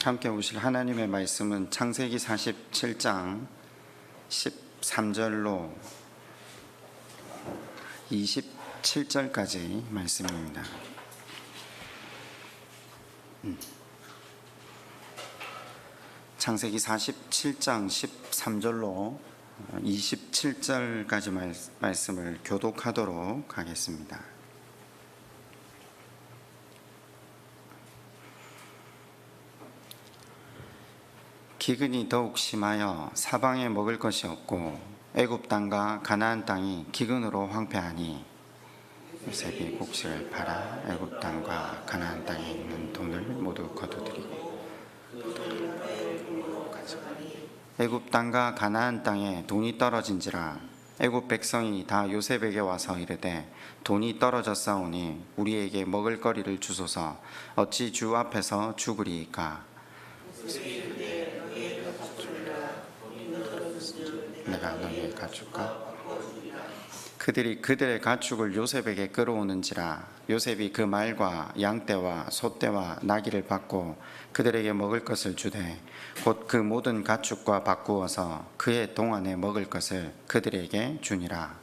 함께 보실 하나님의 말씀은 창세기 47장 13절로 27절까지 말씀입니다. 창세기 47장 13절로 27절까지 말씀을 교독하도록 하겠습니다. 기근이 더욱 심하여 사방에 먹을 것이 없고 애굽 땅과 가나안 땅이 기근으로 황폐하니 요셉이 곡식을 팔아 애굽 땅과 가나안 땅에 있는 돈을 모두 거두들이고 애굽 땅과 가나안 땅에 돈이 떨어진지라 애굽 백성이 다 요셉에게 와서 이르되 돈이 떨어졌사오니 우리에게 먹을 거리를 주소서. 어찌 주 앞에서 죽으리이까? 내가 너희의 가축과 그들이 그들의 가축을 요셉에게 끌어오는지라 요셉이 그 말과 양떼와 소떼와 나귀를 받고 그들에게 먹을 것을 주되 곧 그 모든 가축과 바꾸어서 그의 동안에 먹을 것을 그들에게 주니라.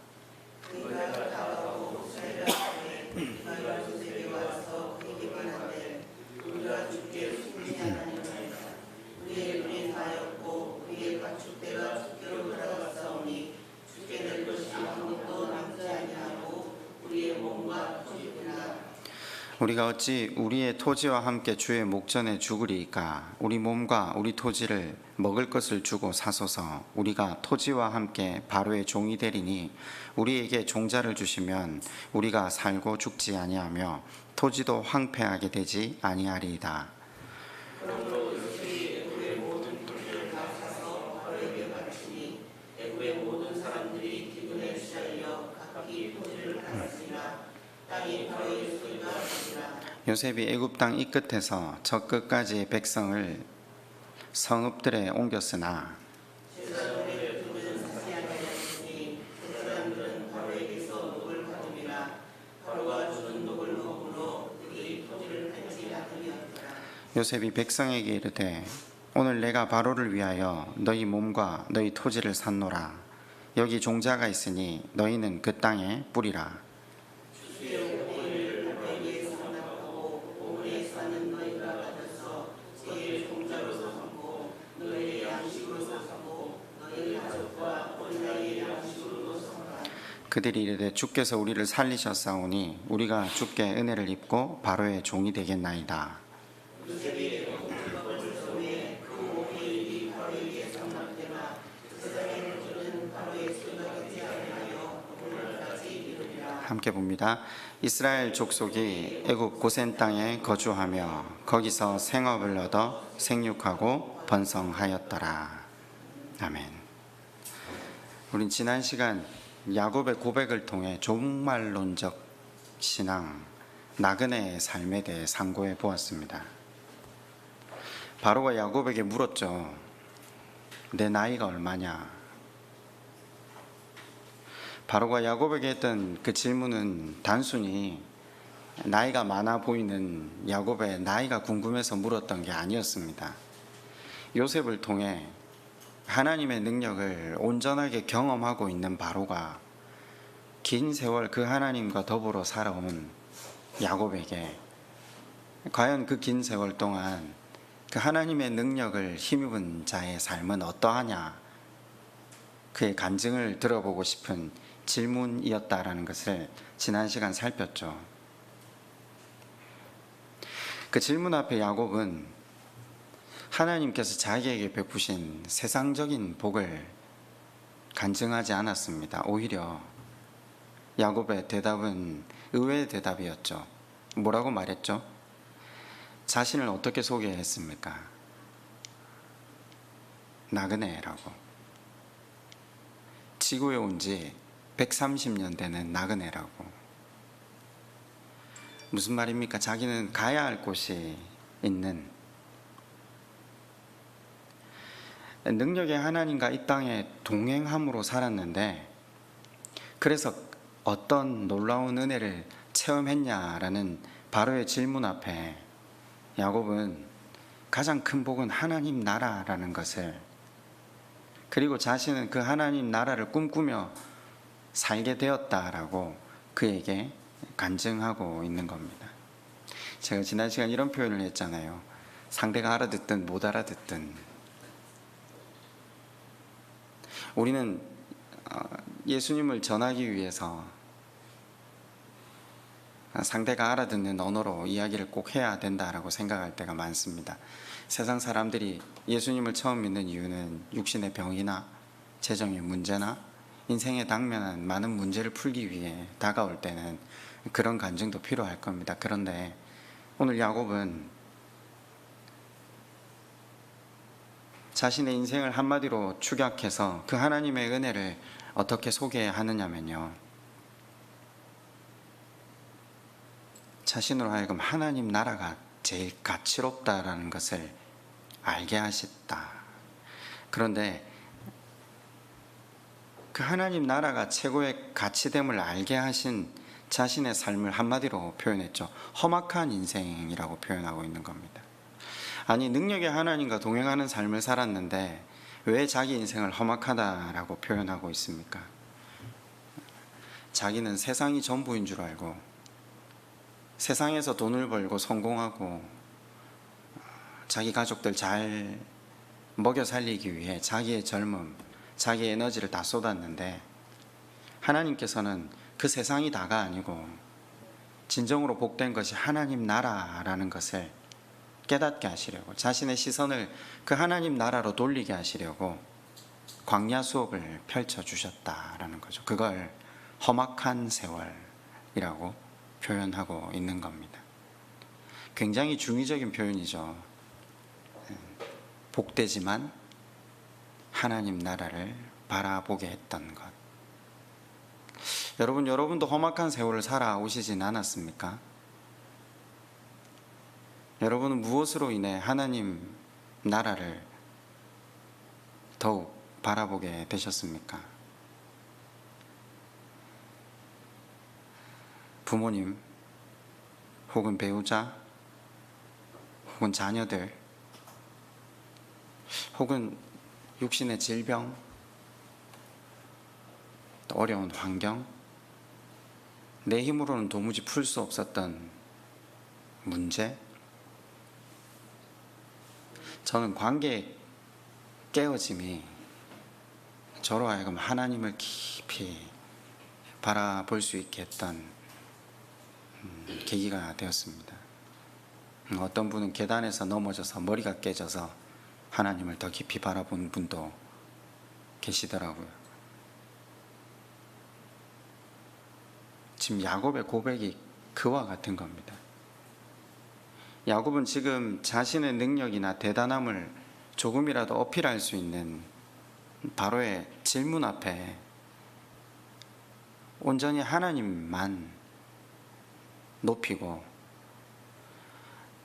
우리가 어찌 우리의 토지와 함께 주의 목전에 죽으리이까? 우리 몸과 우리 토지를 먹을 것을 주고 사소서. 우리가 토지와 함께 바로의 종이 되리니 우리에게 종자를 주시면 우리가 살고 죽지 아니하며 토지도 황폐하게 되지 아니하리이다. 요셉이 애굽 땅 이 끝에서 저 끝까지의 백성을 성읍들에 옮겼으나 요셉이 백성에게 이르되 오늘 내가 바로를 위하여 너희 몸과 너희 토지를 샀노라. 여기 종자가 있으니 너희는 그 땅에 뿌리라. 그들이 이르되 주께서 우리를 살리셨사오니 우리가 주께 은혜를 입고 바로의 종이 되겠나이다. 함께 봅니다. 이스라엘 족속이 애굽 고센 땅에 거주하며 거기서 생업을 얻어 생육하고 번성하였더라. 아멘. 우린 지난 시간 야곱의 고백을 통해 종말론적 신앙, 나그네의 삶에 대해 상고해 보았습니다. 바로가 야곱에게 물었죠. 내 나이가 얼마냐? 바로가 야곱에게 했던 그 질문은 단순히 나이가 많아 보이는 야곱의 나이가 궁금해서 물었던 게 아니었습니다. 요셉을 통해 하나님의 능력을 온전하게 경험하고 있는 바로가 긴 세월 그 하나님과 더불어 살아온 야곱에게 과연 그 긴 세월 동안 그 하나님의 능력을 힘입은 자의 삶은 어떠하냐, 그의 간증을 들어보고 싶은 질문이었다라는 것을 지난 시간 살폈죠. 그 질문 앞에 야곱은 하나님께서 자기에게 베푸신 세상적인 복을 간증하지 않았습니다. 오히려 야곱의 대답은 의외의 대답이었죠. 뭐라고 말했죠? 자신을 어떻게 소개했습니까? 나그네라고. 지구에 온 지 130년 되는 나그네라고. 무슨 말입니까? 자기는 가야 할 곳이 있는, 능력의 하나님과 이 땅에 동행함으로 살았는데 그래서 어떤 놀라운 은혜를 체험했냐라는 바로의 질문 앞에 야곱은 가장 큰 복은 하나님 나라라는 것을, 그리고 자신은 그 하나님 나라를 꿈꾸며 살게 되었다라고 그에게 간증하고 있는 겁니다. 제가 지난 시간 이런 표현을 했잖아요. 상대가 알아듣든 못 알아듣든 우리는 예수님을 전하기 위해서 상대가 알아듣는 언어로 이야기를 꼭 해야 된다라고 생각할 때가 많습니다. 세상 사람들이 예수님을 처음 믿는 이유는 육신의 병이나 재정의 문제나 인생에 당면한 많은 문제를 풀기 위해 다가올 때는 그런 간증도 필요할 겁니다. 그런데 오늘 야곱은 자신의 인생을 한마디로 축약해서 그 하나님의 은혜를 어떻게 소개하느냐면요, 자신으로 하여금 하나님 나라가 제일 가치롭다라는 것을 알게 하셨다. 그런데 그 하나님 나라가 최고의 가치됨을 알게 하신 자신의 삶을 한마디로 표현했죠. 험악한 인생이라고 표현하고 있는 겁니다. 아니, 능력의 하나님과 동행하는 삶을 살았는데 왜 자기 인생을 험악하다라고 표현하고 있습니까? 자기는 세상이 전부인 줄 알고 세상에서 돈을 벌고 성공하고 자기 가족들 잘 먹여 살리기 위해 자기의 젊음, 자기의 에너지를 다 쏟았는데 하나님께서는 그 세상이 다가 아니고 진정으로 복된 것이 하나님 나라라는 것을 깨닫게 하시려고, 자신의 시선을 그 하나님 나라로 돌리게 하시려고 광야 수업을 펼쳐주셨다라는 거죠. 그걸 험악한 세월이라고 표현하고 있는 겁니다. 굉장히 중의적인 표현이죠. 복되지만 하나님 나라를 바라보게 했던 것. 여러분도 험악한 세월을 살아오시진 않았습니까? 여러분은 무엇으로 인해 하나님 나라를 더욱 바라보게 되셨습니까? 부모님, 혹은 배우자, 혹은 자녀들, 혹은 육신의 질병, 또 어려운 환경, 내 힘으로는 도무지 풀 수 없었던 문제. 저는 관계의 깨어짐이 저로 하여금 하나님을 깊이 바라볼 수 있게 했던 계기가 되었습니다. 어떤 분은 계단에서 넘어져서 머리가 깨져서 하나님을 더 깊이 바라본 분도 계시더라고요. 지금 야곱의 고백이 그와 같은 겁니다. 야곱은 지금 자신의 능력이나 대단함을 조금이라도 어필할 수 있는 바로의 질문 앞에 온전히 하나님만 높이고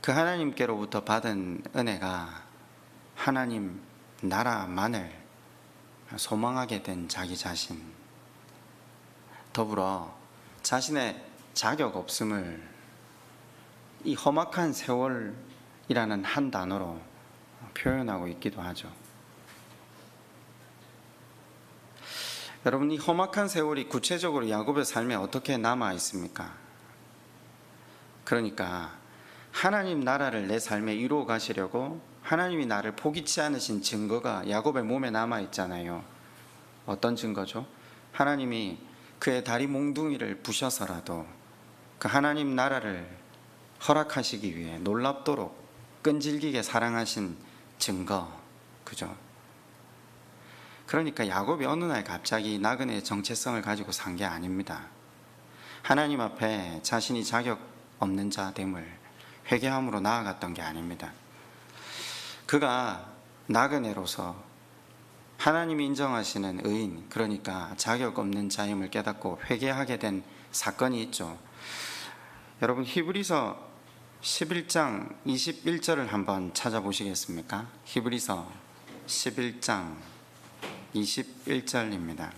그 하나님께로부터 받은 은혜가 하나님 나라만을 소망하게 된 자기 자신, 더불어 자신의 자격 없음을 이 험악한 세월이라는 한 단어로 표현하고 있기도 하죠. 여러분, 이 험악한 세월이 구체적으로 야곱의 삶에 어떻게 남아 있습니까? 그러니까 하나님 나라를 내 삶에 이루어 가시려고 하나님이 나를 포기치 않으신 증거가 야곱의 몸에 남아 있잖아요. 어떤 증거죠? 하나님이 그의 다리 몽둥이를 부셔서라도 그 하나님 나라를 허락하시기 위해 놀랍도록 끈질기게 사랑하신 증거, 그죠? 그러니까 야곱이 어느 날 갑자기 나그네의 정체성을 가지고 산 게 아닙니다. 하나님 앞에 자신이 자격 없는 자됨을 회개함으로 나아갔던 게 아닙니다. 그가 나그네로서 하나님이 인정하시는 의인, 그러니까 자격 없는 자임을 깨닫고 회개하게 된 사건이 있죠. 여러분, 히브리서 11장 21절을 한번 찾아보시겠습니까? 히브리서 11장 21절입니다.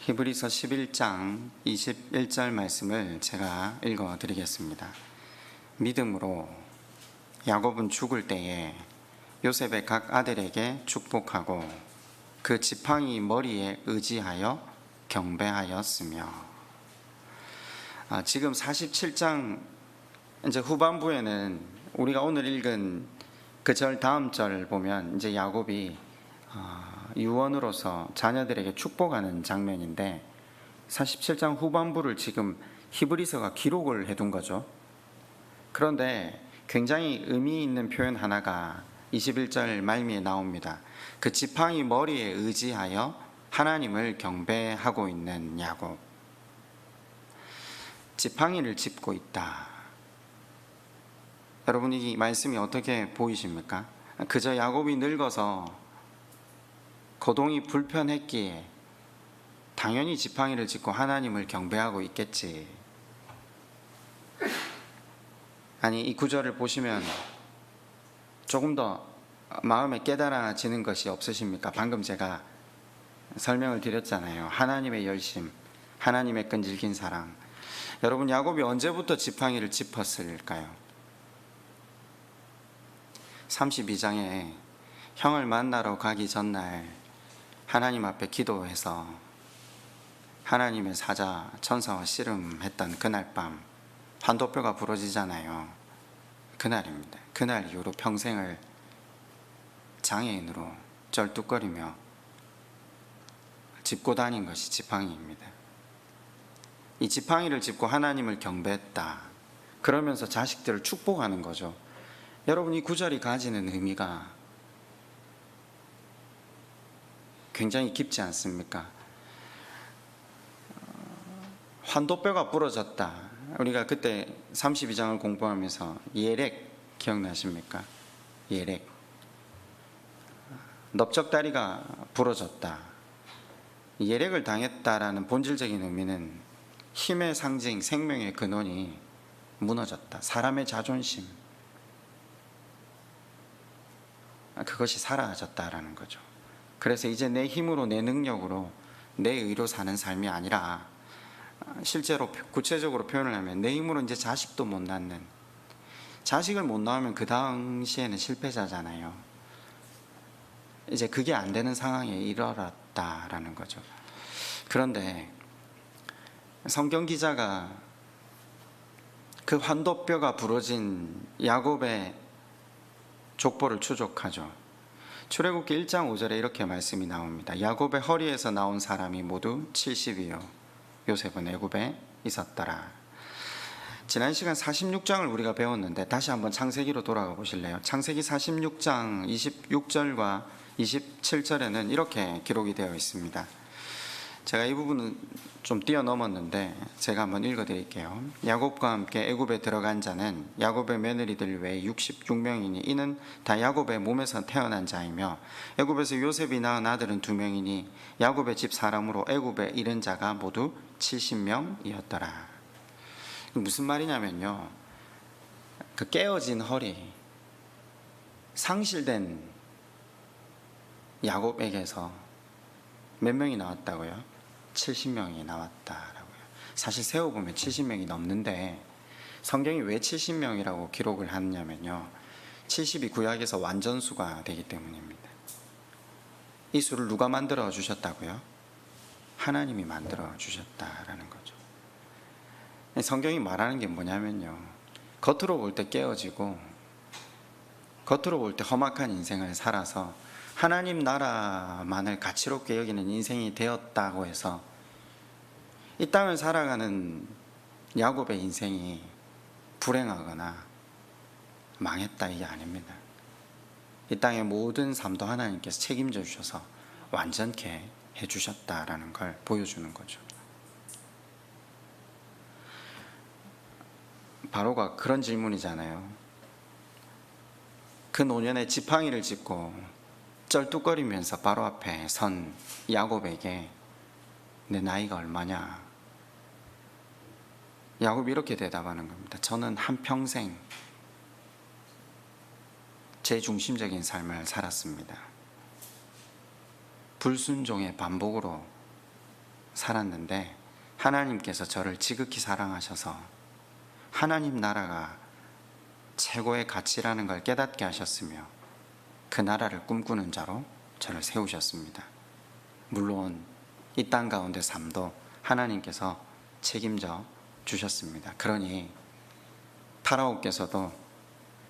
히브리서 11장 21절 말씀을 제가 읽어 드리겠습니다. 믿음으로 야곱은 죽을 때에 요셉의 각 아들에게 축복하고 그 지팡이 머리에 의지하여 경배하였으며. 지금 47장 이제 후반부에는 우리가 오늘 읽은 그 절 다음 절 보면 이제 야곱이 유언으로서 자녀들에게 축복하는 장면인데 47장 후반부를 지금 히브리서가 기록을 해둔 거죠. 그런데 굉장히 의미 있는 표현 하나가 21절 말미에 나옵니다. 그 지팡이 머리에 의지하여 하나님을 경배하고 있는 야곱. 지팡이를 짚고 있다. 여러분, 이 말씀이 어떻게 보이십니까? 그저 야곱이 늙어서 거동이 불편했기에 당연히 지팡이를 짚고 하나님을 경배하고 있겠지. 아니, 이 구절을 보시면 조금 더 마음에 깨달아지는 것이 없으십니까? 방금 제가 설명을 드렸잖아요. 하나님의 열심, 하나님의 끈질긴 사랑. 여러분, 야곱이 언제부터 지팡이를 짚었을까요? 32장에 형을 만나러 가기 전날 하나님 앞에 기도해서 하나님의 사자 천사와 씨름했던 그날 밤 환도뼈가 부러지잖아요. 그날입니다. 그날 이후로 평생을 장애인으로 쩔뚝거리며 짚고 다닌 것이 지팡이입니다. 이 지팡이를 짚고 하나님을 경배했다. 그러면서 자식들을 축복하는 거죠. 여러분, 이 구절이 가지는 의미가 굉장히 깊지 않습니까? 환도뼈가 부러졌다. 우리가 그때 32장을 공부하면서 예렉 기억나십니까? 예렉. 넓적다리가 부러졌다. 예렉을 당했다라는 본질적인 의미는 힘의 상징, 생명의 근원이 무너졌다. 사람의 자존심, 그것이 사라졌다라는 거죠. 그래서 이제 내 힘으로, 내 능력으로, 내 의로 사는 삶이 아니라 실제로 구체적으로 표현을 하면 내 힘으로 이제 자식도 못 낳는, 자식을 못 낳으면 그 당시에는 실패자잖아요. 이제 그게 안 되는 상황에 이르렀다라는 거죠. 그런데 성경 기자가 그 환도뼈가 부러진 야곱의 족보를 추적하죠. 출애굽기 1장 5절에 이렇게 말씀이 나옵니다. 야곱의 허리에서 나온 사람이 모두 70이요 요셉은 애굽에 있었더라. 지난 시간 46장을 우리가 배웠는데 다시 한번 창세기로 돌아가 보실래요? 창세기 46장 26절과 27절에는 이렇게 기록이 되어 있습니다. 제가 이 부분은 좀 뛰어넘었는데 제가 한번 읽어드릴게요. 야곱과 함께 애굽에 들어간 자는 야곱의 며느리들 외에 66명이니 이는 다 야곱의 몸에서 태어난 자이며 애굽에서 요셉이 낳은 아들은 2명이니 야곱의 집 사람으로 애굽에 이른 자가 모두 70명이었더라. 무슨 말이냐면요, 그 깨어진 허리, 상실된 야곱에게서 몇 명이 나왔다고요? 70명이 나왔다라고요. 사실 세어보면 70명이 넘는데 성경이 왜 70명이라고 기록을 하느냐면요, 70이 구약에서 완전수가 되기 때문입니다. 이 수를 누가 만들어 주셨다고요? 하나님이 만들어 주셨다라는 거죠. 성경이 말하는 게 뭐냐면요, 겉으로 볼 때 깨어지고 겉으로 볼 때 험악한 인생을 살아서 하나님 나라만을 가치롭게 여기는 인생이 되었다고 해서 이 땅을 살아가는 야곱의 인생이 불행하거나 망했다, 이게 아닙니다. 이 땅의 모든 삶도 하나님께서 책임져 주셔서 완전케 해주셨다라는 걸 보여주는 거죠. 바로가 그런 질문이잖아요. 그 노년에 지팡이를 짚고 쩔뚝거리면서 바로 앞에 선 야곱에게 내 나이가 얼마냐? 야곱이 이렇게 대답하는 겁니다. 저는 한평생 제 중심적인 삶을 살았습니다. 불순종의 반복으로 살았는데 하나님께서 저를 지극히 사랑하셔서 하나님 나라가 최고의 가치라는 걸 깨닫게 하셨으며 그 나라를 꿈꾸는 자로 저를 세우셨습니다. 물론 이 땅 가운데 삶도 하나님께서 책임져 주셨습니다. 그러니 파라오께서도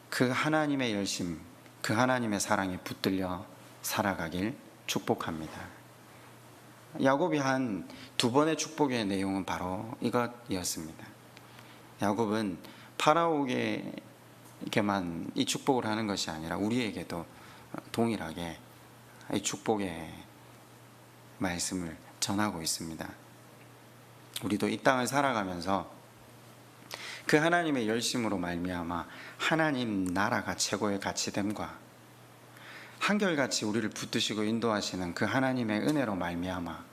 그 하나님의 열심, 그 하나님의 사랑에 붙들려 살아가길 축복합니다. 야곱이 한 두 번의 축복의 내용은 바로 이것이었습니다. 야곱은 파라오에게만 이 축복을 하는 것이 아니라 우리에게도 동일하게 이 축복의 말씀을 전하고 있습니다. 우리도 이 땅을 살아가면서 그 하나님의 열심으로 말미암아 하나님 나라가 최고의 가치됨과 한결같이 우리를 붙드시고 인도하시는 그 하나님의 은혜로 말미암아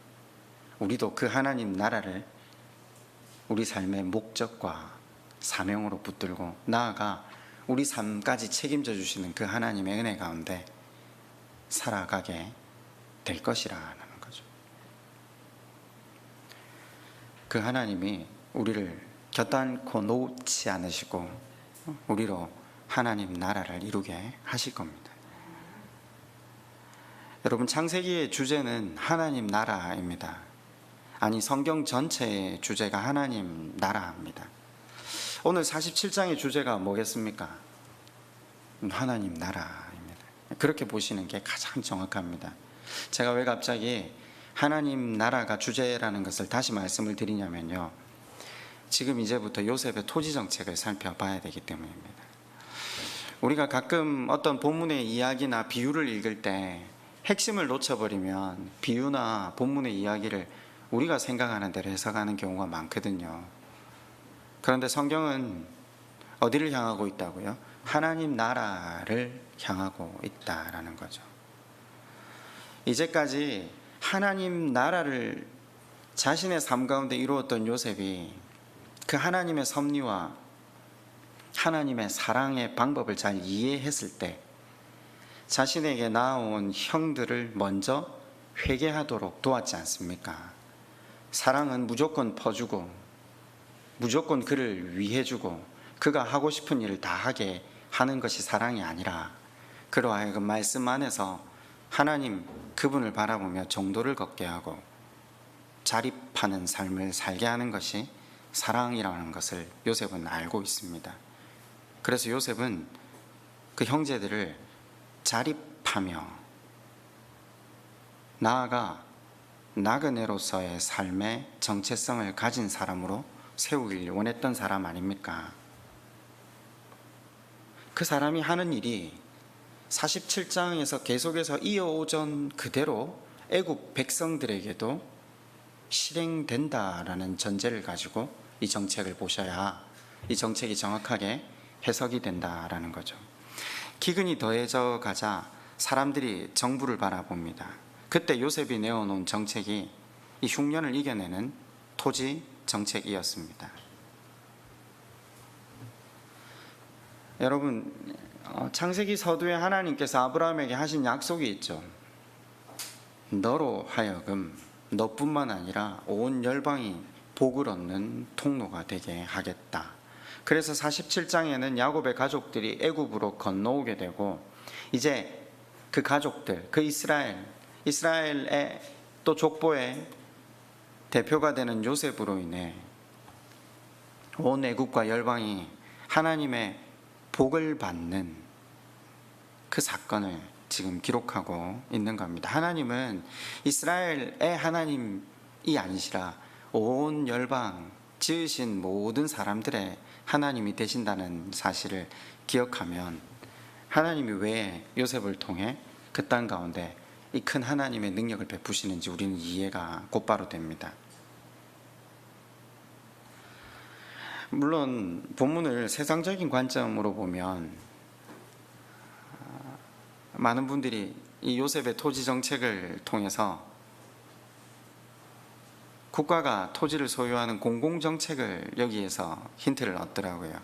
우리도 그 하나님 나라를 우리 삶의 목적과 사명으로 붙들고 나아가 우리 삶까지 책임져 주시는 그 하나님의 은혜 가운데 살아가게 될 것이라는 거죠. 그 하나님이 우리를 결단코 놓지 않으시고 우리로 하나님 나라를 이루게 하실 겁니다. 여러분, 창세기의 주제는 하나님 나라입니다. 아니, 성경 전체의 주제가 하나님 나라입니다. 오늘 47장의 주제가 뭐겠습니까? 하나님 나라입니다. 그렇게 보시는 게 가장 정확합니다. 제가 왜 갑자기 하나님 나라가 주제라는 것을 다시 말씀을 드리냐면요, 지금 이제부터 요셉의 토지 정책을 살펴봐야 되기 때문입니다. 우리가 가끔 어떤 본문의 이야기나 비유를 읽을 때 핵심을 놓쳐버리면 비유나 본문의 이야기를 우리가 생각하는 대로 해석하는 경우가 많거든요. 그런데 성경은 어디를 향하고 있다고요? 하나님 나라를 향하고 있다라는 거죠. 이제까지 하나님 나라를 자신의 삶 가운데 이루었던 요셉이 그 하나님의 섭리와 하나님의 사랑의 방법을 잘 이해했을 때 자신에게 나아온 형들을 먼저 회개하도록 도왔지 않습니까? 사랑은 무조건 퍼주고 무조건 그를 위해주고 그가 하고 싶은 일을 다 하게 하는 것이 사랑이 아니라 그로 하여금 말씀 안에서 하나님 그분을 바라보며 정도를 걷게 하고 자립하는 삶을 살게 하는 것이 사랑이라는 것을 요셉은 알고 있습니다. 그래서 요셉은 그 형제들을 자립하며 나아가 나그네로서의 삶의 정체성을 가진 사람으로 세우길 원했던 사람 아닙니까? 그 사람이 하는 일이 47장에서 계속해서 이어오던 그대로 애국 백성들에게도 실행된다라는 전제를 가지고 이 정책을 보셔야 이 정책이 정확하게 해석이 된다라는 거죠. 기근이 더해져 가자 사람들이 정부를 바라봅니다. 그때 요셉이 내어놓은 정책이 이 흉년을 이겨내는 토지 정책이었습니다. 여러분, 창세기 서두에 하나님께서 아브라함에게 하신 약속이 있죠. 너로 하여금 너뿐만 아니라 온 열방이 복을 얻는 통로가 되게 하겠다. 그래서 47장에는 야곱의 가족들이 애굽으로 건너오게 되고 이제 그 가족들, 그 이스라엘의 또 족보의 대표가 되는 요셉으로 인해 온 애국과 열방이 하나님의 복을 받는 그 사건을 지금 기록하고 있는 겁니다. 하나님은 이스라엘의 하나님이 아니시라 온 열방 지으신 모든 사람들의 하나님이 되신다는 사실을 기억하면 하나님이 왜 요셉을 통해 그 땅 가운데 이 큰 하나님의 능력을 베푸시는지 우리는 이해가 곧바로 됩니다. 물론 본문을 세상적인 관점으로 보면 많은 분들이 이 요셉의 토지 정책을 통해서 국가가 토지를 소유하는 공공정책을 여기에서 힌트를 얻더라고요.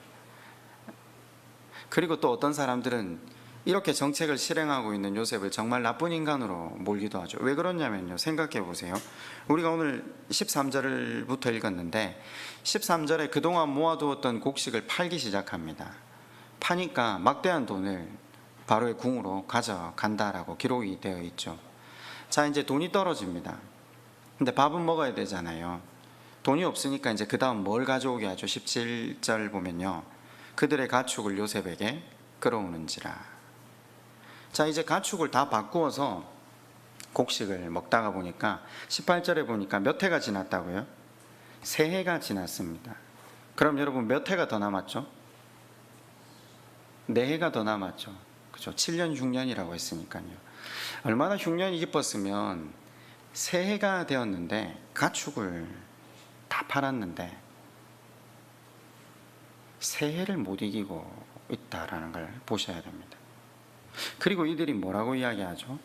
그리고 또 어떤 사람들은 이렇게 정책을 실행하고 있는 요셉을 정말 나쁜 인간으로 몰기도 하죠. 왜 그러냐면요, 생각해 보세요. 우리가 오늘 13절부터 읽었는데 13절에 그동안 모아두었던 곡식을 팔기 시작합니다. 파니까 막대한 돈을 바로의 궁으로 가져간다라고 기록이 되어 있죠. 자, 이제 돈이 떨어집니다. 근데 밥은 먹어야 되잖아요. 돈이 없으니까 이제 그 다음 뭘 가져오게 하죠? 17절 보면요, 그들의 가축을 요셉에게 끌어오는지라. 자, 이제 가축을 다 바꾸어서 곡식을 먹다가 보니까 18절에 보니까 몇 해가 지났다고요? 3해가 지났습니다. 그럼 여러분 몇 해가 더 남았죠? 4해가 더 남았죠. 그죠? 7년 흉년이라고 했으니까요. 얼마나 흉년이 깊었으면 3해가 되었는데 가축을 다 팔았는데 3해를 못 이기고 있다라는 걸 보셔야 됩니다. 그리고 이들이 뭐라고 이야기하죠?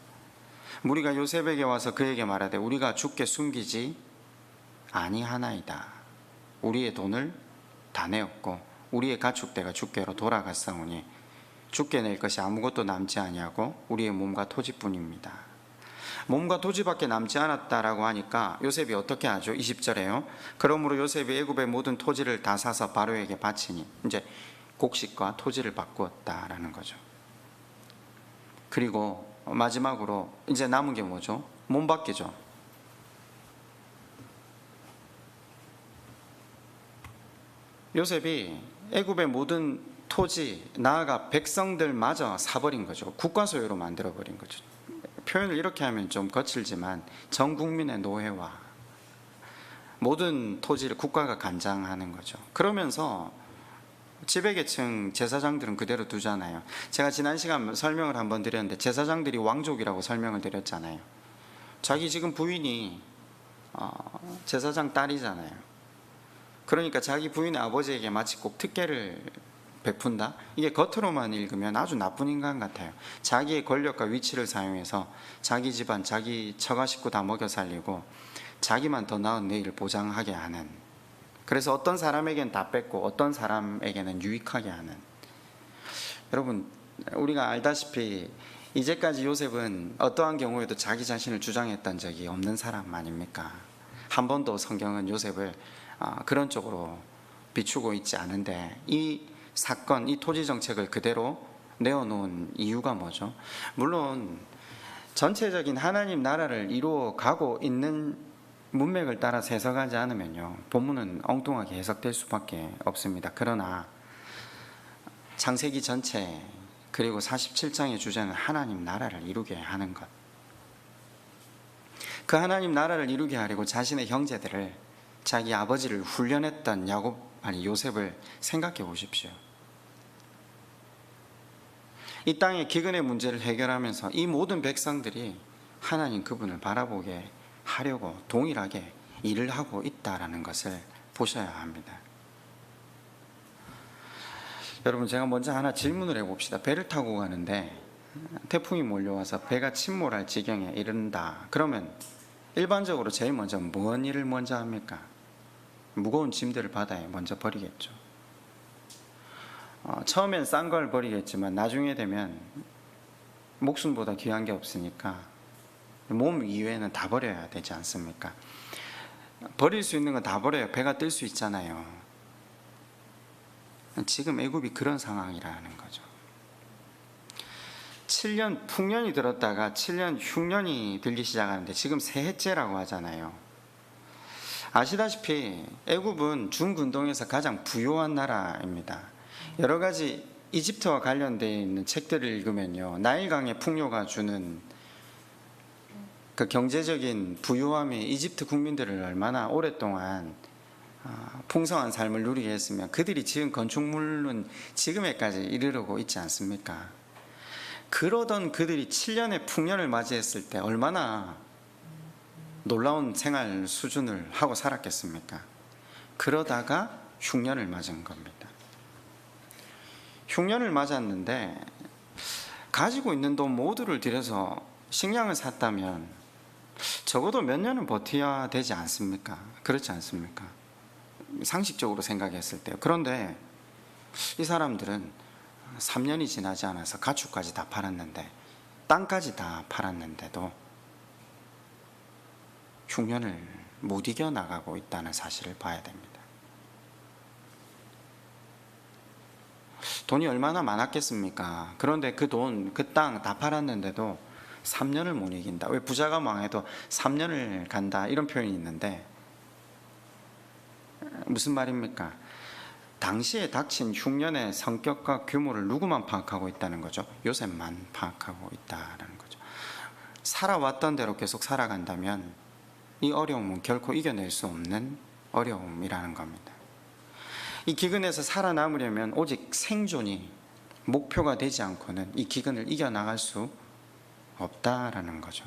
무리가 요셉에게 와서 그에게 말하되 우리가 주께 숨기지 아니하나이다. 우리의 돈을 다 내었고 우리의 가축대가 주께로 돌아갔사오니 주께 낼 것이 아무것도 남지 아니하고 우리의 몸과 토지뿐입니다. 몸과 토지밖에 남지 않았다라고 하니까 요셉이 어떻게 하죠? 20절에요. 그러므로 요셉이 애굽의 모든 토지를 다 사서 바로에게 바치니, 이제 곡식과 토지를 바꾸었다라는 거죠. 그리고 마지막으로 이제 남은 게 뭐죠? 몸밖이죠. 요셉이 애굽의 모든 토지, 나아가 백성들마저 사버린 거죠. 국가 소유로 만들어버린 거죠. 표현을 이렇게 하면 좀 거칠지만 전 국민의 노예와 모든 토지를 국가가 관장하는 거죠. 그러면서 지배계층 제사장들은 그대로 두잖아요. 제가 지난 시간 설명을 한번 드렸는데 제사장들이 왕족이라고 설명을 드렸잖아요. 자기 지금 부인이 제사장 딸이잖아요. 그러니까 자기 부인의 아버지에게 마치 꼭 특혜를 베푼다? 이게 겉으로만 읽으면 아주 나쁜 인간 같아요. 자기의 권력과 위치를 사용해서 자기 집안, 자기 처가 식구 다 먹여 살리고 자기만 더 나은 내일을 보장하게 하는, 그래서 어떤 사람에게는 다 뺏고 어떤 사람에게는 유익하게 하는. 여러분, 우리가 알다시피 이제까지 요셉은 어떠한 경우에도 자기 자신을 주장했던 적이 없는 사람 아닙니까? 한 번도 성경은 요셉을 그런 쪽으로 비추고 있지 않은데, 이 사건, 이 토지 정책을 그대로 내어놓은 이유가 뭐죠? 물론 전체적인 하나님 나라를 이루어 가고 있는 문맥을 따라서 해석하지 않으면요, 본문은 엉뚱하게 해석될 수밖에 없습니다. 그러나 창세기 전체 그리고 47장의 주제는 하나님 나라를 이루게 하는 것, 그 하나님 나라를 이루게 하려고 자신의 형제들을, 자기 아버지를 훈련했던 요셉을 생각해 보십시오. 이 땅의 기근의 문제를 해결하면서 이 모든 백성들이 하나님 그분을 바라보게 하려고 동일하게 일을 하고 있다라는 것을 보셔야 합니다. 여러분, 제가 먼저 하나 질문을 해봅시다. 배를 타고 가는데 태풍이 몰려와서 배가 침몰할 지경에 이른다. 그러면 일반적으로 제일 먼저 뭔 일을 먼저 합니까? 무거운 짐들을 바다에 먼저 버리겠죠. 처음엔 싼 걸 버리겠지만 나중에 되면 목숨보다 귀한 게 없으니까 몸 이외에는 다 버려야 되지 않습니까? 버릴 수 있는 건 다 버려요. 배가 뜰 수 있잖아요. 지금 애굽이 그런 상황이라는 거죠. 7년 풍년이 들었다가 7년 흉년이 들기 시작하는데 지금 새해째라고 하잖아요. 아시다시피 애굽은 중근동에서 가장 부유한 나라입니다. 여러 가지 이집트와 관련되어 있는 책들을 읽으면요, 나일강의 풍요가 주는 그 경제적인 부유함이 이집트 국민들을 얼마나 오랫동안 풍성한 삶을 누리게 했으면 그들이 지은 건축물은 지금에까지 이르르고 있지 않습니까? 그러던 그들이 7년의 풍년을 맞이했을 때 얼마나 놀라운 생활 수준을 하고 살았겠습니까? 그러다가 흉년을 맞은 겁니다. 흉년을 맞았는데 가지고 있는 돈 모두를 들여서 식량을 샀다면 적어도 몇 년은 버텨야 되지 않습니까? 그렇지 않습니까? 상식적으로 생각했을 때요. 그런데 이 사람들은 3년이 지나지 않아서 가축까지 다 팔았는데, 땅까지 다 팔았는데도 흉년을 못 이겨나가고 있다는 사실을 봐야 됩니다. 돈이 얼마나 많았겠습니까? 그런데 그 돈, 그 땅 다 팔았는데도 3년을 못 이긴다. 왜 부자가 망해도 3년을 간다, 이런 표현이 있는데 무슨 말입니까? 당시에 닥친 흉년의 성격과 규모를 누구만 파악하고 있다는 거죠? 요셉만 파악하고 있다는 거죠. 살아왔던 대로 계속 살아간다면 이 어려움은 결코 이겨낼 수 없는 어려움이라는 겁니다. 이 기근에서 살아남으려면 오직 생존이 목표가 되지 않고는 이 기근을 이겨나갈 수 없다라는 거죠.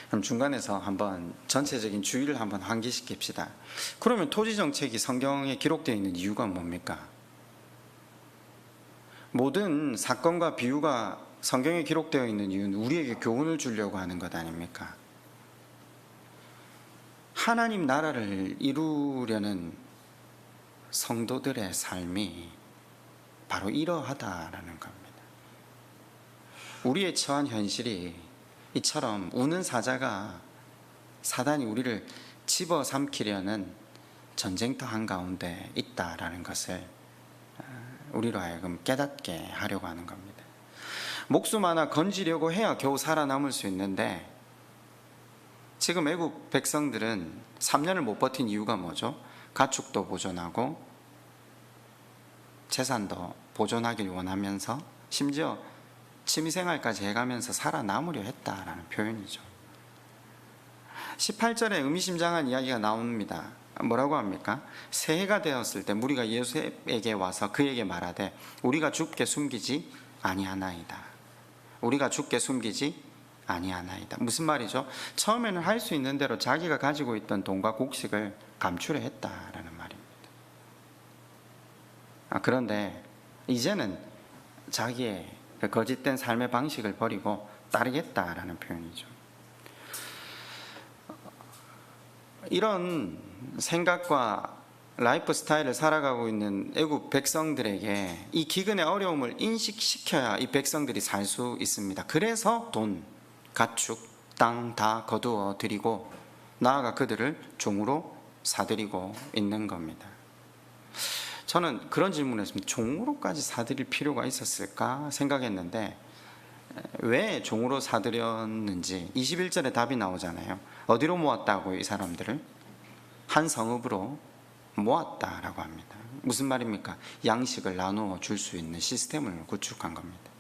그럼 중간에서 한번 전체적인 주의를 한번 환기시킵시다. 그러면 토지정책이 성경에 기록되어 있는 이유가 뭡니까? 모든 사건과 비유가 성경에 기록되어 있는 이유는 우리에게 교훈을 주려고 하는 것 아닙니까? 하나님 나라를 이루려는 성도들의 삶이 바로 이러하다라는 겁니다. 우리의 처한 현실이 이처럼 우는 사자가 사단이 우리를 집어삼키려는 전쟁터 한가운데 있다라는 것을 우리로 하여금 깨닫게 하려고 하는 겁니다. 목숨 하나 건지려고 해야 겨우 살아남을 수 있는데, 지금 애국 백성들은 3년을 못 버틴 이유가 뭐죠? 가축도 보존하고 재산도 보존하길 원하면서 심지어 취미생활까지 해가면서 살아남으려 했다라는 표현이죠. 18절에 의미심장한 이야기가 나옵니다. 뭐라고 합니까? 새해가 되었을 때 무리가 요셉에게 와서 그에게 말하되 우리가 주께 숨기지 아니하나이다. 우리가 주께 숨기지 아니하나이다. 무슨 말이죠? 처음에는 할 수 있는 대로 자기가 가지고 있던 돈과 곡식을 감추려 했다라는 말입니다. 그런데 이제는 자기의 거짓된 삶의 방식을 버리고 따르겠다라는 표현이죠. 이런 생각과 라이프 스타일을 살아가고 있는 애국 백성들에게 이 기근의 어려움을 인식시켜야 이 백성들이 살 수 있습니다. 그래서 돈, 가축, 땅 다 거두어 드리고 나아가 그들을 종으로 사들이고 있는 겁니다. 저는 그런 질문을 했습니다. 종으로까지 사들일 필요가 있었을까 생각했는데, 왜 종으로 사들였는지 21절에 답이 나오잖아요. 어디로 모았다고? 이 사람들을 한 성읍으로 모았다라고 합니다. 무슨 말입니까? 양식을 나누어 줄 수 있는 시스템을 구축한 겁니다.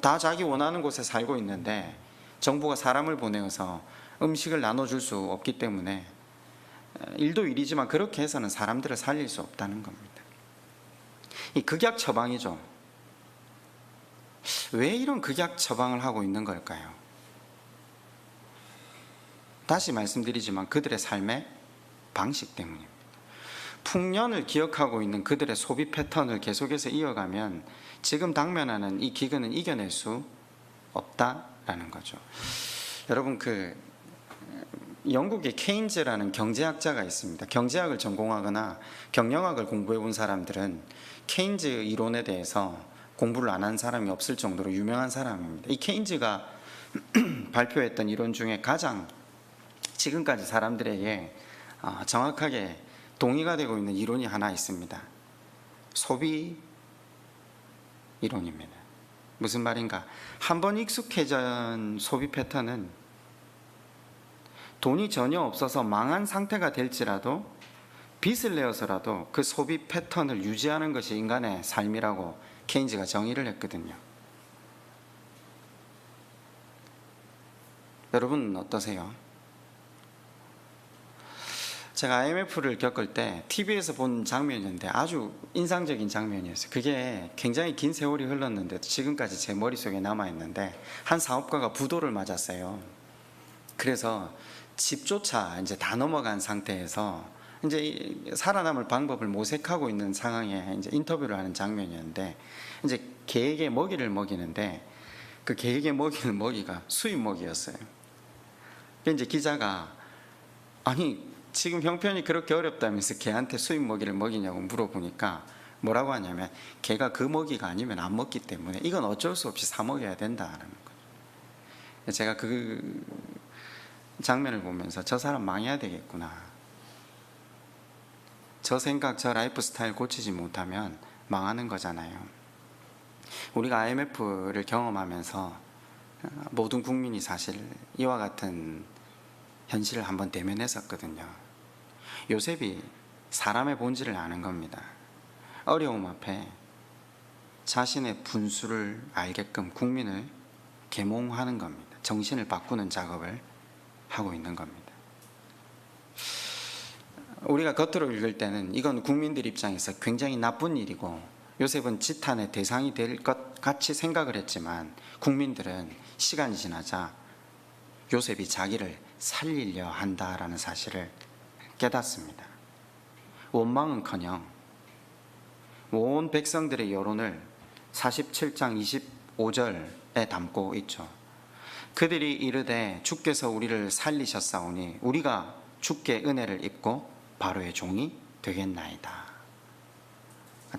다 자기 원하는 곳에 살고 있는데 정부가 사람을 보내어서 음식을 나눠줄 수 없기 때문에 일도 일이지만 그렇게 해서는 사람들을 살릴 수 없다는 겁니다. 이 극약 처방이죠. 왜 이런 극약 처방을 하고 있는 걸까요? 다시 말씀드리지만 그들의 삶의 방식 때문입니다. 풍년을 기억하고 있는 그들의 소비 패턴을 계속해서 이어가면 지금 당면하는 이 기근은 이겨낼 수 없다라는 거죠. 여러분, 영국의 케인즈라는 경제학자가 있습니다. 경제학을 전공하거나 경영학을 공부해 본 사람들은 케인즈 이론에 대해서 공부를 안 한 사람이 없을 정도로 유명한 사람입니다. 이 케인즈가 발표했던 이론 중에 가장 지금까지 사람들에게 정확하게 동의가 되고 있는 이론이 하나 있습니다. 소비 이론입니다. 무슨 말인가? 한번 익숙해진 소비 패턴은 돈이 전혀 없어서 망한 상태가 될지라도 빚을 내어서라도 그 소비 패턴을 유지하는 것이 인간의 삶이라고 케인즈가 정의를 했거든요. 여러분은 어떠세요? 제가 IMF를 겪을 때 TV에서 본 장면이었는데 아주 인상적인 장면이었어요. 그게 굉장히 긴 세월이 흘렀는데 지금까지 제 머릿속에 남아있는데, 한 사업가가 부도를 맞았어요. 그래서 집조차 이제 다 넘어간 상태에서 이제 살아남을 방법을 모색하고 있는 상황에 이제 인터뷰를 하는 장면이었는데, 이제 개에게 먹이를 먹이는데 그 개에게 먹이는 먹이가 수입 먹이였어요. 이제 기자가 아니 지금 형편이 그렇게 어렵다면서 개한테 수입 먹이를 먹이냐고 물어보니까 뭐라고 하냐면 개가 그 먹이가 아니면 안 먹기 때문에 이건 어쩔 수 없이 사 먹여야 된다는 거죠. 제가 그 장면을 보면서 저 사람 망해야 되겠구나. 저 생각, 저 라이프 스타일 고치지 못하면 망하는 거잖아요. 우리가 IMF를 경험하면서 모든 국민이 사실 이와 같은 현실을 한번 대면했었거든요. 요셉이 사람의 본질을 아는 겁니다. 어려움 앞에 자신의 분수를 알게끔 국민을 계몽하는 겁니다. 정신을 바꾸는 작업을 하고 있는 겁니다. 우리가 겉으로 읽을 때는 이건 국민들 입장에서 굉장히 나쁜 일이고 요셉은 지탄의 대상이 될 것 같이 생각을 했지만 국민들은 시간이 지나자 요셉이 자기를 살리려 한다라는 사실을 깨닫습니다. 원망은커녕 온 백성들의 여론을 47장 25절에 담고 있죠. 그들이 이르되 주께서 우리를 살리셨사오니 우리가 주께 은혜를 입고 바로의 종이 되겠나이다.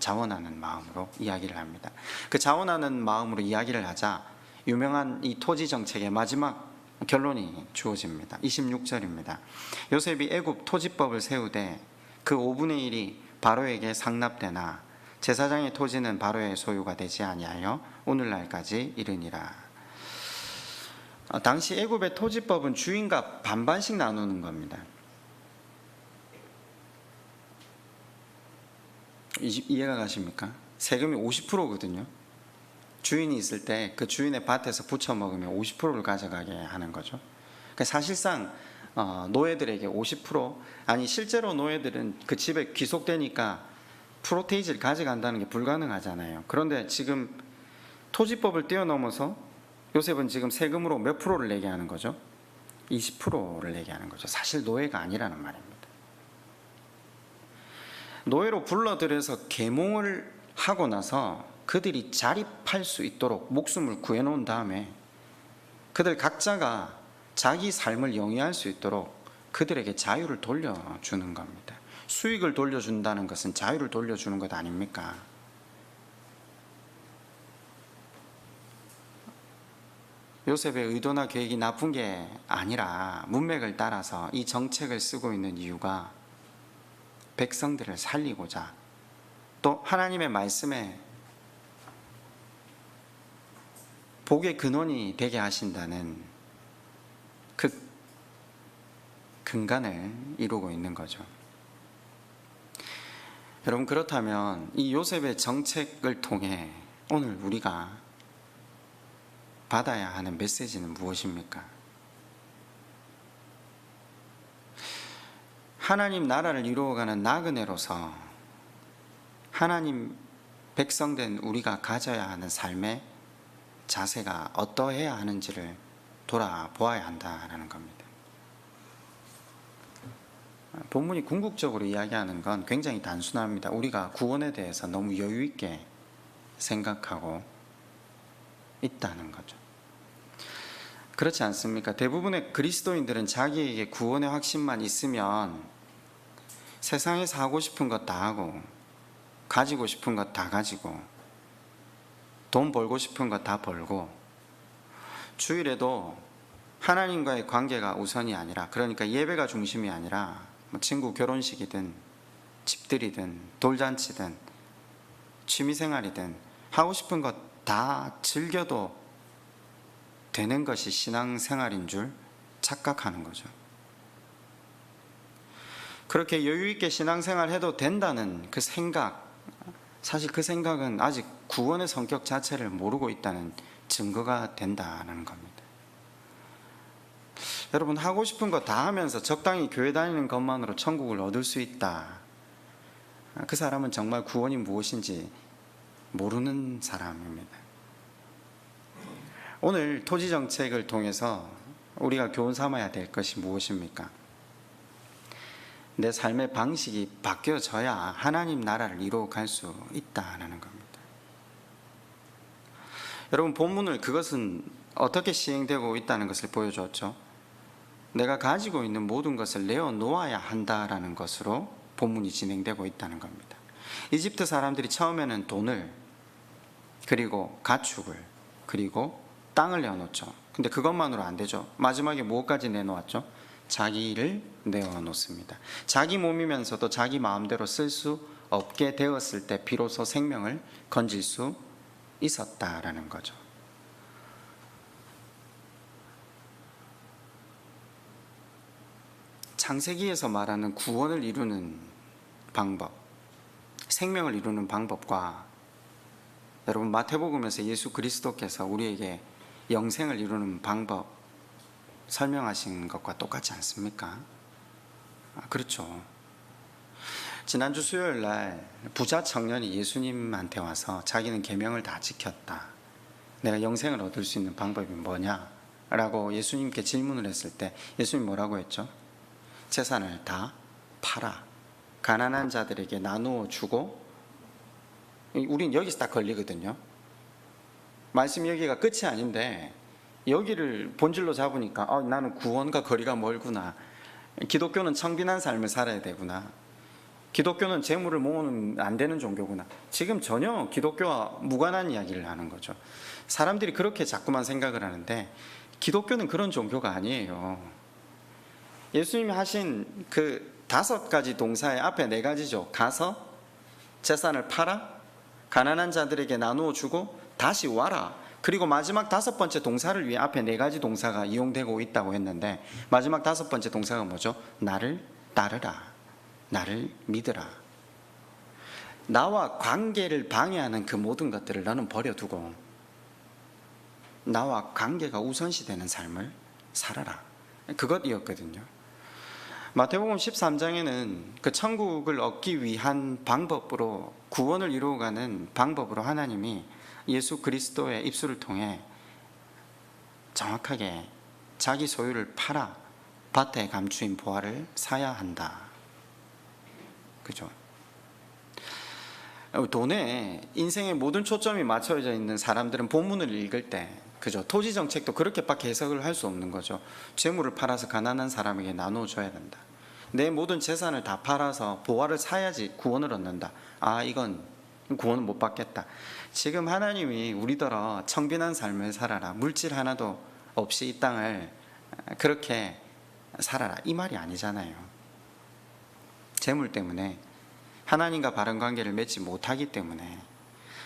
자원하는 마음으로 이야기를 합니다. 그 자원하는 마음으로 이야기를 하자 유명한 이 토지 정책의 마지막 결론이 주어집니다. 26절입니다. 요셉이 애굽 토지법을 세우되 그 5분의 1이 바로에게 상납되나 제사장의 토지는 바로의 소유가 되지 아니하여 오늘날까지 이르니라. 당시 애굽의 토지법은 주인과 반반씩 나누는 겁니다. 이해가 가십니까? 세금이 50%거든요. 주인이 있을 때 그 주인의 밭에서 부쳐 먹으면 50%를 가져가게 하는 거죠. 그러니까 사실상 노예들에게 50%, 아니 실제로 노예들은 그 집에 귀속되니까 프로테이지를 가져간다는 게 불가능하잖아요. 그런데 지금 토지법을 뛰어넘어서 요셉은 지금 세금으로 몇 프로를 내게 하는 거죠? 20%를 내게 하는 거죠. 사실 노예가 아니라는 말입니다. 노예로 불러들여서 계몽을 하고 나서 그들이 자립할 수 있도록 목숨을 구해놓은 다음에 그들 각자가 자기 삶을 영위할 수 있도록 그들에게 자유를 돌려주는 겁니다. 수익을 돌려준다는 것은 자유를 돌려주는 것 아닙니까? 요셉의 의도나 계획이 나쁜 게 아니라 문맥을 따라서 이 정책을 쓰고 있는 이유가 백성들을 살리고자 또 하나님의 말씀에 복의 근원이 되게 하신다는 그 근간을 이루고 있는 거죠. 여러분, 그렇다면 이 요셉의 정책을 통해 오늘 우리가 받아야 하는 메시지는 무엇입니까? 하나님 나라를 이루어가는 나그네로서 하나님 백성된 우리가 가져야 하는 삶의 자세가 어떠해야 하는지를 돌아보아야 한다는 겁니다. 본문이 궁극적으로 이야기하는 건 굉장히 단순합니다. 우리가 구원에 대해서 너무 여유 있게 생각하고 있다는 거죠. 그렇지 않습니까? 대부분의 그리스도인들은 자기에게 구원의 확신만 있으면 세상에서 하고 싶은 것 다 하고 가지고 싶은 것 다 가지고 돈 벌고 싶은 것 다 벌고 주일에도 하나님과의 관계가 우선이 아니라, 그러니까 예배가 중심이 아니라 친구 결혼식이든 집들이든 돌잔치든 취미생활이든 하고 싶은 것 다 즐겨도 되는 것이 신앙생활인 줄 착각하는 거죠. 그렇게 여유있게 신앙생활 해도 된다는 그 생각, 사실 그 생각은 아직 구원의 성격 자체를 모르고 있다는 증거가 된다는 겁니다. 여러분, 하고 싶은 거 다 하면서 적당히 교회 다니는 것만으로 천국을 얻을 수 있다. 그 사람은 정말 구원이 무엇인지 모르는 사람입니다. 오늘 토지정책을 통해서 우리가 교훈 삼아야 될 것이 무엇입니까? 내 삶의 방식이 바뀌어져야 하나님 나라를 이루어갈 수 있다는 겁니다. 여러분, 본문을 그것은 어떻게 시행되고 있다는 것을 보여줬죠. 내가 가지고 있는 모든 것을 내어놓아야 한다라는 것으로 본문이 진행되고 있다는 겁니다. 이집트 사람들이 처음에는 돈을, 그리고 가축을, 그리고 땅을 내어놓죠. 근데 그것만으로 안 되죠. 마지막에 무엇까지 내놓았죠? 자기를 내어놓습니다. 자기 몸이면서도 자기 마음대로 쓸 수 없게 되었을 때 비로소 생명을 건질 수 있었다라는 거죠. 창세기에서 말하는 구원을 이루는 방법, 생명을 이루는 방법과 여러분 마태복음에서 예수 그리스도께서 우리에게 영생을 이루는 방법 설명하신 것과 똑같지 않습니까? 그렇죠. 지난주 수요일 날 부자 청년이 예수님한테 와서 자기는 계명을 다 지켰다, 내가 영생을 얻을 수 있는 방법이 뭐냐? 라고 예수님께 질문을 했을 때 예수님 뭐라고 했죠? 재산을 다 팔아 가난한 자들에게 나누어 주고. 우린 여기서 딱 걸리거든요. 말씀 여기가 끝이 아닌데 여기를 본질로 잡으니까 나는 구원과 거리가 멀구나. 기독교는 청빈한 삶을 살아야 되구나. 기독교는 재물을 모으면 안 되는 종교구나. 지금 전혀 기독교와 무관한 이야기를 하는 거죠. 사람들이 그렇게 자꾸만 생각을 하는데 기독교는 그런 종교가 아니에요. 예수님이 하신 그 5가지 동사의 앞에 4가지죠. 가서 재산을 팔아 가난한 자들에게 나누어 주고 다시 와라. 그리고 마지막 5번째 동사를 위해 앞에 4가지 동사가 이용되고 있다고 했는데 마지막 5번째 동사가 뭐죠? 나를 따르라, 나를 믿으라. 나와 관계를 방해하는 그 모든 것들을 너는 버려두고 나와 관계가 우선시되는 삶을 살아라. 그것이었거든요. 마태복음 13장에는 그 천국을 얻기 위한 방법으로, 구원을 이루어가는 방법으로 하나님이 예수 그리스도의 입술을 통해 정확하게 자기 소유를 팔아 밭에 감추인 보화를 사야 한다. 그죠? 돈에 인생의 모든 초점이 맞춰져 있는 사람들은 본문을 읽을 때, 그죠? 토지 정책도 그렇게밖에 해석을 할 수 없는 거죠. 재물을 팔아서 가난한 사람에게 나눠줘야 된다. 내 모든 재산을 다 팔아서 보화를 사야지 구원을 얻는다. 이건 구원을 못 받겠다. 지금 하나님이 우리더러 청빈한 삶을 살아라, 물질 하나도 없이 이 땅을 그렇게 살아라, 이 말이 아니잖아요. 재물 때문에, 하나님과 바른 관계를 맺지 못하기 때문에,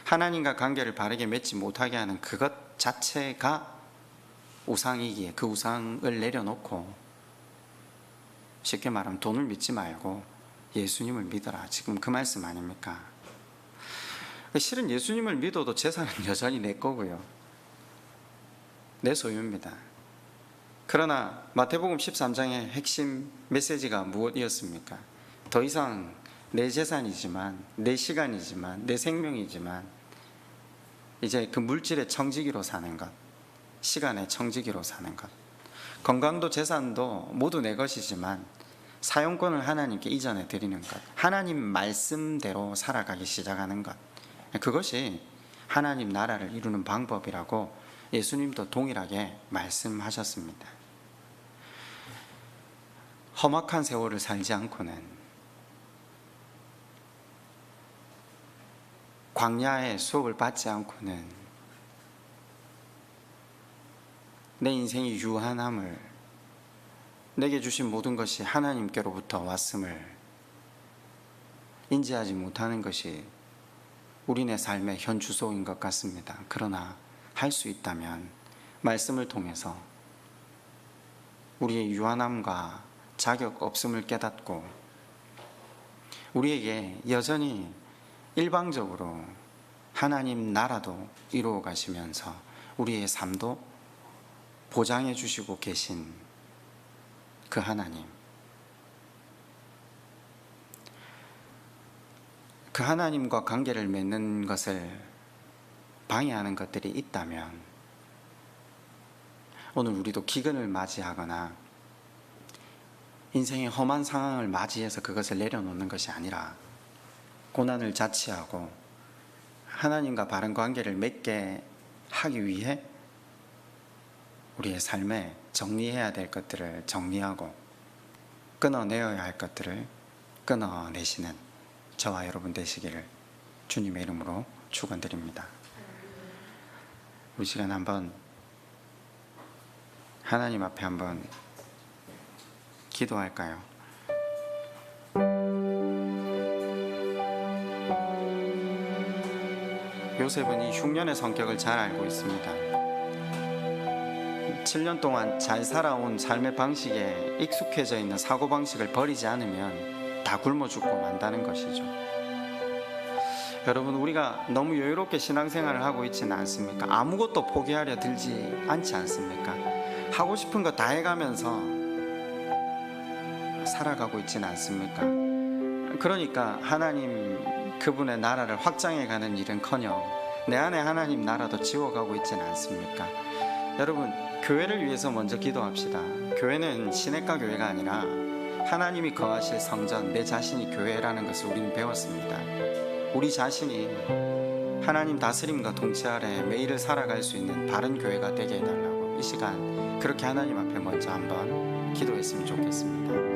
하나님과 관계를 바르게 맺지 못하게 하는 그것 자체가 우상이기에 그 우상을 내려놓고, 쉽게 말하면 돈을 믿지 말고 예수님을 믿어라. 지금 그 말씀 아닙니까? 실은 예수님을 믿어도 재산은 여전히 내 거고요, 내 소유입니다. 그러나 마태복음 13장의 핵심 메시지가 무엇이었습니까? 더 이상 내 재산이지만, 내 시간이지만, 내 생명이지만 이제 그 물질의 청지기로 사는 것, 시간의 청지기로 사는 것, 건강도 재산도 모두 내 것이지만 사용권을 하나님께 이전해 드리는 것, 하나님 말씀대로 살아가기 시작하는 것, 그것이 하나님 나라를 이루는 방법이라고 예수님도 동일하게 말씀하셨습니다. 험악한 세월을 살지 않고는, 광야의 수업을 받지 않고는 내 인생이 유한함을, 내게 주신 모든 것이 하나님께로부터 왔음을 인지하지 못하는 것이 우리네 삶의 현 주소인 것 같습니다. 그러나 할 수 있다면 말씀을 통해서 우리의 유한함과 자격 없음을 깨닫고 우리에게 여전히 일방적으로 하나님 나라도 이루어 가시면서 우리의 삶도 보장해 주시고 계신 그 하나님, 그 하나님과 관계를 맺는 것을 방해하는 것들이 있다면 오늘 우리도 기근을 맞이하거나 인생의 험한 상황을 맞이해서 그것을 내려놓는 것이 아니라 고난을 자취하고 하나님과 바른 관계를 맺게 하기 위해 우리의 삶에 정리해야 될 것들을 정리하고 끊어내어야 할 것들을 끊어내시는 저와 여러분 되시기를 주님의 이름으로 축원드립니다. 우리 시간 한번 하나님 앞에 한번 기도할까요? 요셉은 이 흉년의 성격을 잘 알고 있습니다. 7년 동안 잘 살아온 삶의 방식에 익숙해져 있는 사고방식을 버리지 않으면 다 굶어 죽고 만다는 것이죠. 여러분, 우리가 너무 여유롭게 신앙생활을 하고 있지는 않습니까? 아무것도 포기하려 들지 않지 않습니까? 하고 싶은 거 다 해가면서 살아가고 있지는 않습니까? 그러니까 하나님 그분의 나라를 확장해가는 일은커녕 내 안에 하나님 나라도 지워가고 있지는 않습니까? 여러분, 교회를 위해서 먼저 기도합시다. 교회는 시내가 교회가 아니라 하나님이 거하실 성전, 내 자신이 교회라는 것을 우리는 배웠습니다. 우리 자신이 하나님 다스림과 통치 아래 매일을 살아갈 수 있는 바른 교회가 되게 해달라고 이 시간 그렇게 하나님 앞에 먼저 한번 기도했으면 좋겠습니다.